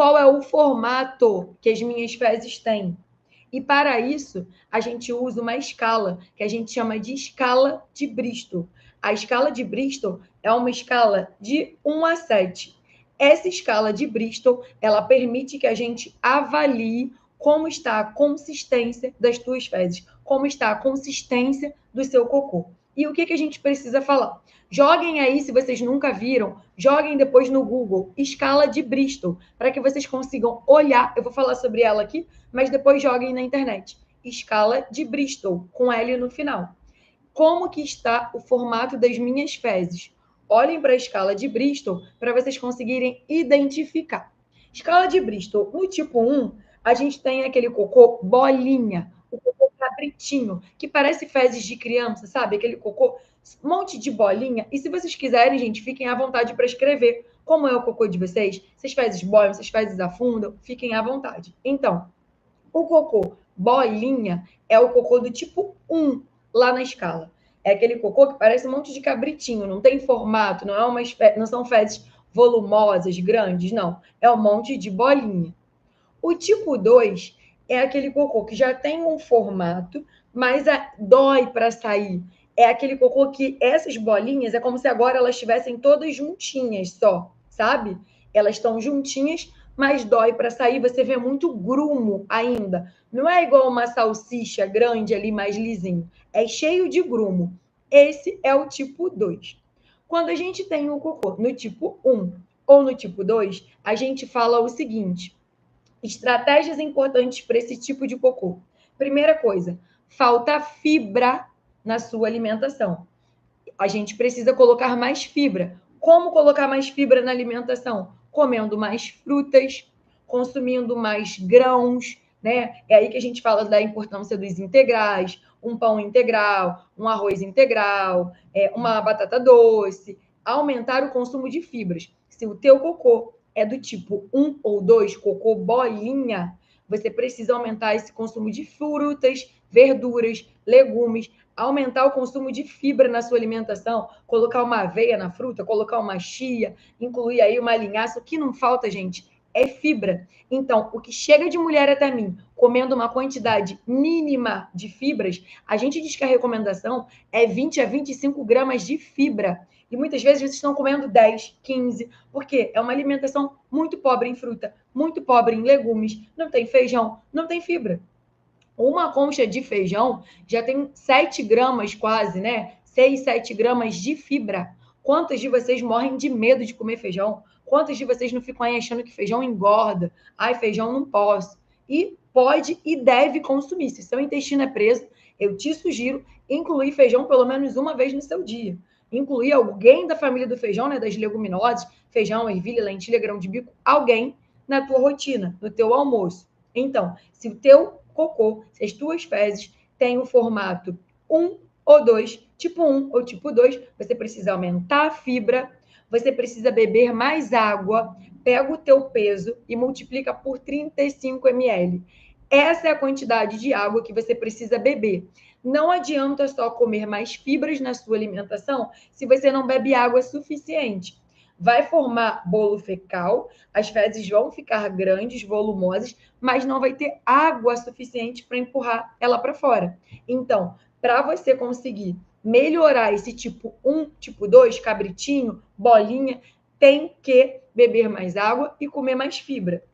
qual é o formato que as minhas fezes têm. E para isso, a gente usa uma escala que a gente chama de escala de Bristol. A escala de Bristol é uma escala de 1 a 7. Essa escala de Bristol, ela permite que a gente avalie como está a consistência das tuas fezes, como está a consistência do seu cocô. E o que a gente precisa falar? Joguem aí, se vocês nunca viram, joguem depois no Google, escala de Bristol, para que vocês consigam olhar. Eu vou falar sobre ela aqui, mas depois joguem na internet. Escala de Bristol, com L no final. Como que está o formato das minhas fezes? Olhem para a escala de Bristol para vocês conseguirem identificar. Escala de Bristol, no tipo 1, a gente tem aquele cocô bolinha, o cocô cabritinho, que parece fezes de criança, sabe? Aquele cocô, um monte de bolinha. E se vocês quiserem, gente, fiquem à vontade para escrever como é o cocô de vocês. Vocês fezes boiam, vocês fezes afundam, fiquem à vontade. Então, o cocô bolinha é o cocô do tipo 1 lá na escala. É aquele cocô que parece um monte de cabritinho, não tem formato, não são fezes volumosas, grandes, não. É um monte de bolinha. O tipo 2 é aquele cocô que já tem um formato, mas dói para sair. É aquele cocô que essas bolinhas é como se agora elas estivessem todas juntinhas só, sabe? Elas estão juntinhas, mas dói para sair. Você vê muito grumo ainda. Não é igual uma salsicha grande ali, mais lisinho. É cheio de grumo. Esse é o tipo 2. Quando a gente tem o cocô no tipo 1 ou no tipo 2, a gente fala o seguinte: estratégias importantes para esse tipo de cocô. Primeira coisa, falta fibra na sua alimentação. A gente precisa colocar mais fibra. Como colocar mais fibra na alimentação? Comendo mais frutas, consumindo mais grãos, né? É aí que a gente fala da importância dos integrais, um pão integral, um arroz integral, uma batata doce, aumentar o consumo de fibras. Se o teu cocô é do tipo 1 ou 2, cocô bolinha, você precisa aumentar esse consumo de frutas, verduras, legumes, aumentar o consumo de fibra na sua alimentação, colocar uma aveia na fruta, colocar uma chia, incluir aí uma linhaça. O que não falta, gente, é fibra. Então, o que chega de mulher até mim, comendo uma quantidade mínima de fibras, a gente diz que a recomendação é 20 a 25 gramas de fibra. E muitas vezes vocês estão comendo 10, 15, porque é uma alimentação muito pobre em fruta, muito pobre em legumes, não tem feijão, não tem fibra. Uma concha de feijão já tem 7 gramas quase, né? 6, 7 gramas de fibra. Quantas de vocês morrem de medo de comer feijão? Quantas de vocês não ficam aí achando que feijão engorda? Ai, feijão não posso. E pode e deve consumir. Se seu intestino é preso, eu te sugiro incluir feijão pelo menos uma vez no seu dia. Incluir alguém da família do feijão, né, das leguminosas, feijão, ervilha, lentilha, grão de bico, alguém na tua rotina, no teu almoço. Então, se o teu cocô, se as tuas fezes têm o formato 1 ou 2, tipo 1 ou tipo 2, você precisa aumentar a fibra, você precisa beber mais água, pega o teu peso e multiplica por 35 ml. Essa é a quantidade de água que você precisa beber. Não adianta só comer mais fibras na sua alimentação se você não bebe água suficiente. Vai formar bolo fecal, as fezes vão ficar grandes, volumosas, mas não vai ter água suficiente para empurrar ela para fora. Então, para você conseguir melhorar esse tipo 1, tipo 2, cabritinho, bolinha, tem que beber mais água e comer mais fibra.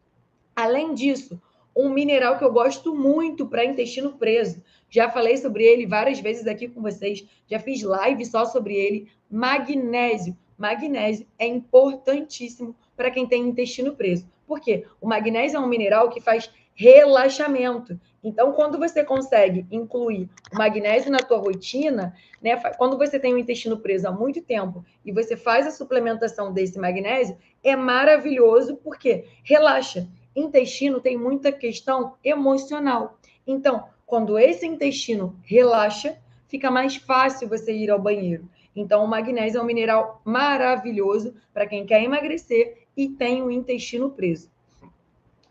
Além disso, um mineral que eu gosto muito para intestino preso. Já falei sobre ele várias vezes aqui com vocês, já fiz live só sobre ele. Magnésio. Magnésio é importantíssimo para quem tem intestino preso. Por quê? O magnésio é um mineral que faz relaxamento. Então, quando você consegue incluir o magnésio na tua rotina, né, quando você tem o intestino preso há muito tempo e você faz a suplementação desse magnésio, é maravilhoso porque relaxa. Intestino tem muita questão emocional. Então, quando esse intestino relaxa, fica mais fácil você ir ao banheiro. Então, o magnésio é um mineral maravilhoso para quem quer emagrecer e tem o intestino preso.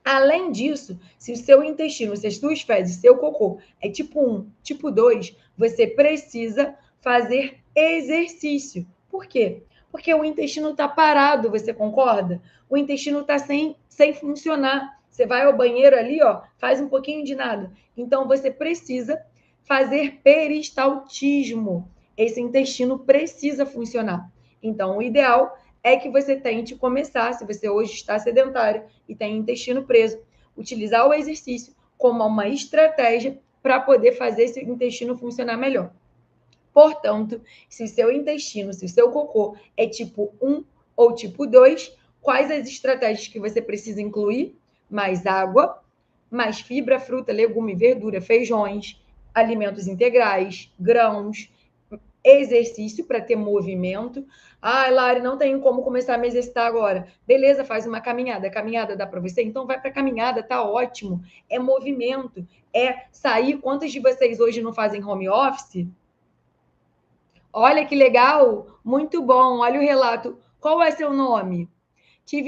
Além disso, se o seu intestino, se as suas fezes, seu cocô é tipo 1, tipo 2, você precisa fazer exercício. Por quê? Porque o intestino está parado, você concorda? O intestino está sem funcionar. Você vai ao banheiro ali, ó, faz um pouquinho de nada. Então, você precisa fazer peristaltismo. Esse intestino precisa funcionar. Então, o ideal é que você tente começar, se você hoje está sedentário e tem intestino preso, utilizar o exercício como uma estratégia para poder fazer esse intestino funcionar melhor. Portanto, se seu intestino, se o seu cocô é tipo 1 ou tipo 2, quais as estratégias que você precisa incluir? Mais água, mais fibra, fruta, legume, verdura, feijões, alimentos integrais, grãos, exercício para ter movimento. Ah, Lari, não tenho como começar a me exercitar agora. Beleza, faz uma caminhada. Caminhada dá para você? Então vai para caminhada, tá ótimo. É movimento, é sair. Quantos de vocês hoje não fazem home office? Olha que legal, muito bom. Olha o relato. Qual é seu nome?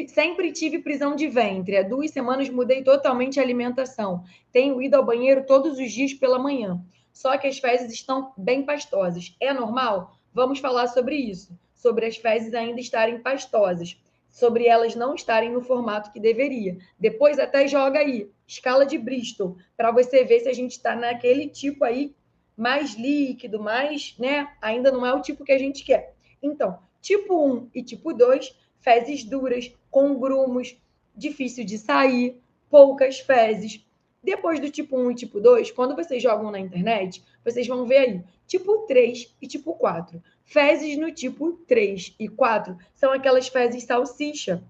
Sempre tive prisão de ventre. Há 2 semanas mudei totalmente a alimentação. Tenho ido ao banheiro todos os dias pela manhã. Só que as fezes estão bem pastosas. É normal? Vamos falar sobre isso. Sobre as fezes ainda estarem pastosas. Sobre elas não estarem no formato que deveria. Depois até joga aí, escala de Bristol, para você ver se a gente está naquele tipo aí mais líquido, mais, né? Ainda não é o tipo que a gente quer. Então, tipo 1 e tipo 2, fezes duras, com grumos, difícil de sair, poucas fezes. Depois do tipo 1 e tipo 2, quando vocês jogam na internet, vocês vão ver aí tipo 3 e tipo 4. Fezes no tipo 3 e 4 são aquelas fezes salsicha.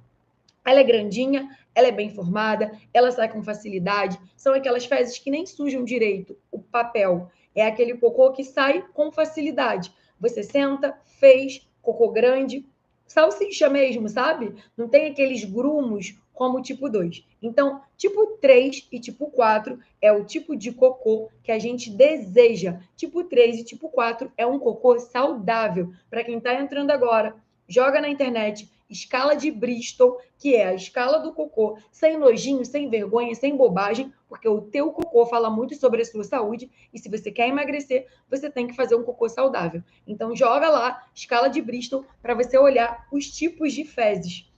Ela é grandinha, ela é bem formada, ela sai com facilidade. São aquelas fezes que nem sujam direito o papel. É aquele cocô que sai com facilidade. Você senta, fez, cocô grande, salsicha mesmo, sabe? Não tem aqueles grumos como o tipo 2. Então, tipo 3 e tipo 4 é o tipo de cocô que a gente deseja. Tipo 3 e tipo 4 é um cocô saudável. Para quem está entrando agora, joga na internet, escala de Bristol, que é a escala do cocô, sem nojinho, sem vergonha, sem bobagem, porque o teu cocô fala muito sobre a sua saúde, e se você quer emagrecer, você tem que fazer um cocô saudável. Então joga lá, escala de Bristol, para você olhar os tipos de fezes.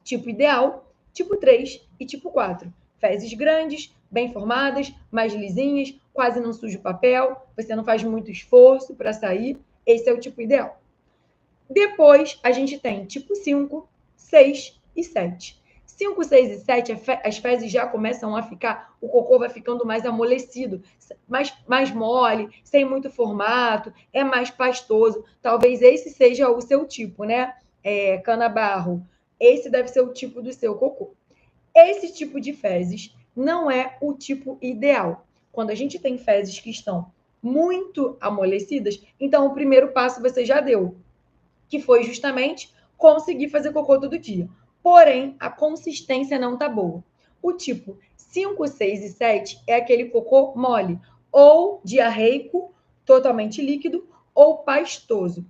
Tipo ideal, tipo 3 e tipo 4. Fezes grandes, bem formadas, mais lisinhas, quase não suja o papel, você não faz muito esforço para sair. Esse é o tipo ideal. Depois, a gente tem tipo 5, 6 e 7. 5, 6 e 7, as fezes já começam a ficar, o cocô vai ficando mais amolecido, mais mole, sem muito formato, é mais pastoso. Talvez esse seja o seu tipo, né? Cana-barro. Esse deve ser o tipo do seu cocô. Esse tipo de fezes não é o tipo ideal. Quando a gente tem fezes que estão muito amolecidas, então o primeiro passo você já deu, que foi justamente conseguir fazer cocô todo dia. Porém, a consistência não tá boa. O tipo 5, 6 e 7 é aquele cocô mole, ou diarreico, totalmente líquido, ou pastoso.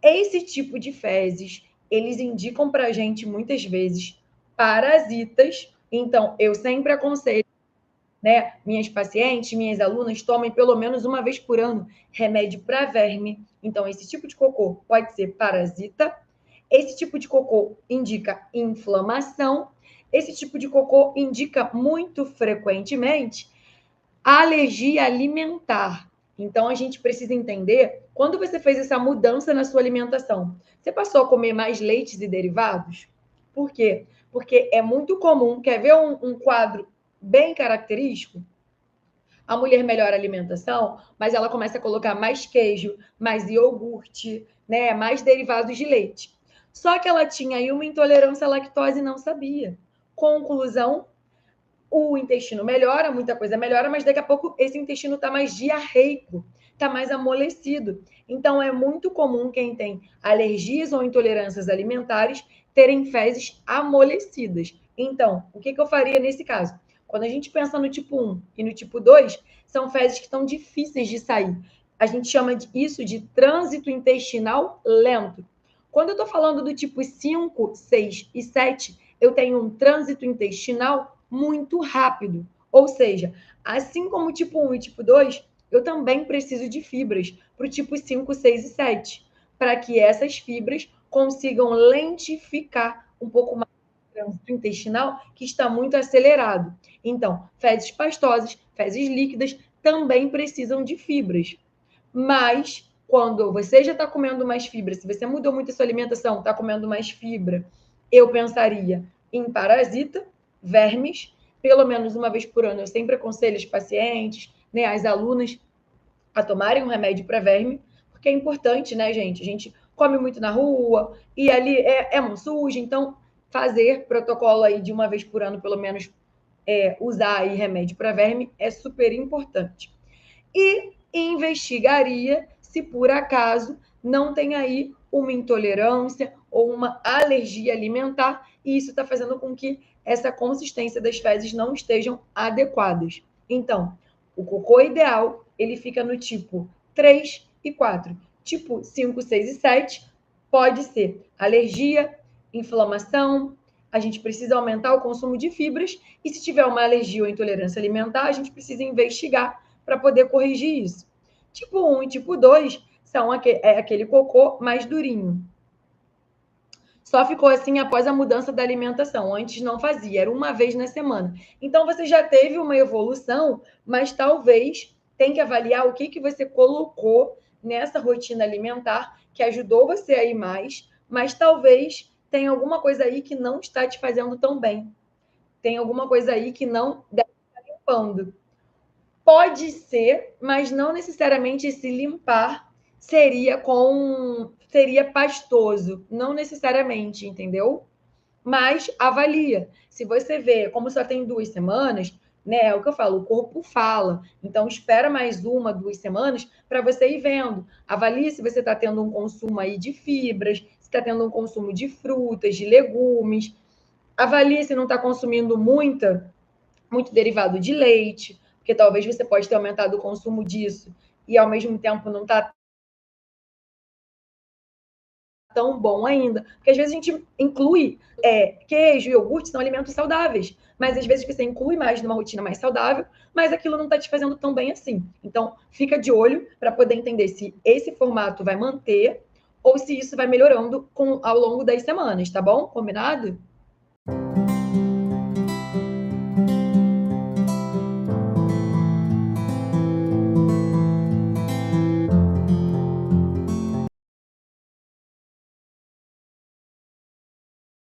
Esse tipo de fezes, eles indicam para a gente, muitas vezes, parasitas. Então, eu sempre aconselho, né, minhas pacientes, minhas alunas, tomem pelo menos uma vez por ano remédio para verme. Então, esse tipo de cocô pode ser parasita. Esse tipo de cocô indica inflamação. Esse tipo de cocô indica muito frequentemente alergia alimentar. Então, a gente precisa entender quando você fez essa mudança na sua alimentação. Você passou a comer mais leites e derivados? Por quê? Porque é muito comum. Quer ver um quadro bem característico? A mulher melhora a alimentação, mas ela começa a colocar mais queijo, mais iogurte, né, mais derivados de leite. Só que ela tinha aí uma intolerância à lactose e não sabia. Conclusão, o intestino melhora, muita coisa melhora, mas daqui a pouco esse intestino está mais diarreico, está mais amolecido. Então, é muito comum quem tem alergias ou intolerâncias alimentares terem fezes amolecidas. Então, o que eu faria nesse caso? Quando a gente pensa no tipo 1 e no tipo 2, são fezes que estão difíceis de sair. A gente chama isso de trânsito intestinal lento. Quando eu estou falando do tipo 5, 6 e 7, eu tenho um trânsito intestinal muito rápido. Ou seja, assim como o tipo 1 e tipo 2, eu também preciso de fibras para o tipo 5, 6 e 7, para que essas fibras consigam lentificar um pouco mais o trânsito intestinal, que está muito acelerado. Então, fezes pastosas, fezes líquidas, também precisam de fibras. Mas, quando você já está comendo mais fibra, se você mudou muito a sua alimentação, está comendo mais fibra, eu pensaria em parasita, vermes, pelo menos uma vez por ano. Eu sempre aconselho os pacientes, né, as alunas, a tomarem um remédio para verme, porque é importante, né, gente? A gente come muito na rua e ali é mão suja, então fazer protocolo aí de uma vez por ano, pelo menos, usar aí remédio para verme é super importante. E investigaria se por acaso não tem aí uma intolerância ou uma alergia alimentar, e isso está fazendo com que essa consistência das fezes não estejam adequadas. Então, o cocô ideal, ele fica no tipo 3 e 4. Tipo 5, 6 e 7 pode ser alergia, inflamação, a gente precisa aumentar o consumo de fibras, e se tiver uma alergia ou intolerância alimentar, a gente precisa investigar para poder corrigir isso. Tipo 1 e tipo 2 são aquele cocô mais durinho. Só ficou assim após a mudança da alimentação. Antes não fazia, era uma vez na semana. Então você já teve uma evolução, mas talvez tem que avaliar o que você colocou nessa rotina alimentar que ajudou você a ir mais, mas talvez tenha alguma coisa aí que não está te fazendo tão bem. Tem alguma coisa aí que não deve estar limpando. Pode ser, mas não necessariamente esse limpar seria pastoso, não necessariamente, entendeu? Mas avalia. Se você vê, como só tem 2 semanas, né? É o que eu falo, o corpo fala. Então, espera mais 1, 2 semanas para você ir vendo. Avalie se você está tendo um consumo aí de fibras, se está tendo um consumo de frutas, de legumes. Avalie se não está consumindo muito derivado de leite, porque talvez você pode ter aumentado o consumo disso e ao mesmo tempo não está tão bom ainda. Porque às vezes a gente inclui queijo e iogurte, são alimentos saudáveis, mas às vezes você inclui mais numa rotina mais saudável, mas aquilo não está te fazendo tão bem assim. Então, fica de olho para poder entender se esse formato vai manter ou se isso vai melhorando ao longo das semanas, tá bom? Combinado?